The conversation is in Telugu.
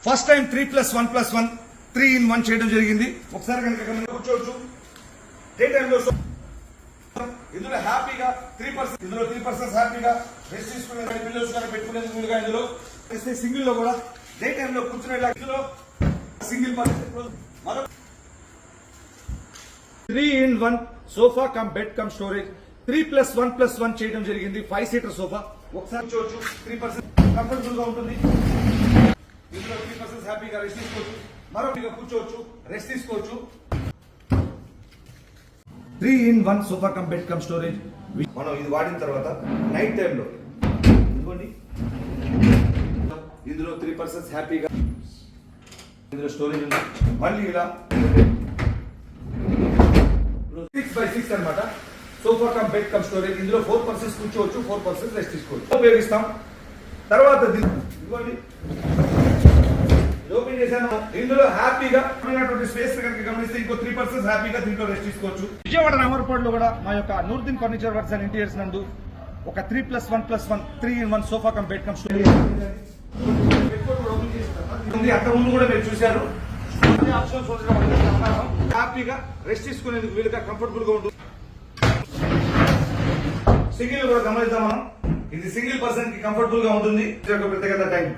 ఫస్ట్ టైం 3+1+1 3-in-1 చేయడం జరిగింది. ఒకసారి కనుక కూర్చోవచ్చు. డే టైంలో ఇందులో హ్యాపీగా 3% ఇందులో 3% హ్యాపీగా రెస్ట్ తీసుకునే పిల్లర్స్ కానీ పెట్టుకునేందుకు వీలుగా ఇందులో సింగిల్ లో కూడా డే టైంలో కూర్చునేలా ఇందులో సింగిల్ మరో 3-in-1 sofa cum bed come storage 3+1+1 చేయడం జరిగింది. 5-seater sofa. ఒకసారి కూర్చోవచ్చు. 3% కంఫర్టబుల్ గా ఉంటుంది. ఇందులో 3% హ్యాపీగా రెస్ట్ తీసుకోవచ్చు. మరొకటిగా కూర్చోవచ్చు, రెస్ట్ తీసుకోవచ్చు. 3-in-1 sofa cum bed come storage. మనం ఇది వాడిన తర్వాత నైట్ టైంలో ఇదిగోండి, ఇందులో 3% హ్యాపీగా ఇందులో స్టోరేజ్ ఉంది. మళ్ళీ ఇలా 6x6 అన్నమాట. Sofa cum bed come storage. ఇందులో 4% కూర్చోవచ్చు, 4% రెస్ట్ తీసుకోవచ్చు. ఉపయోగిస్తాం. తర్వాత ఇదిగోండి ఓపెన్ చేశాను. ఇందులో హ్యాపీగా స్పేస్ కనుక గమనిస్తే ఇంకో 3% హ్యాపీగా దీంట్లో రెస్ట్ తీసుకోవచ్చు. విజయవాడ రామర్పాడులో కూడా మా యొక్క నూర్దీన్ ఫర్నిచర్ వర్క్స్ అండ్ ఇంటీరియర్స్ నందు ఒక 3+1+1 3-in-1 sofa cum bed come storage ఉంది. అంత ముందు కూడా మీరు చూశారు. హ్యాపీగా రెస్ట్ తీసుకునేందుకు వీలుగా కంఫర్టబుల్ గా ఉంటుంది. సింగిల్ కూడా గమనిద్దాం మనం. ఇది సింగిల్ పర్సన్ కి కంఫర్టబుల్ గా ఉంటుంది. ప్రత్యేకత థ్యాంక్ యూ.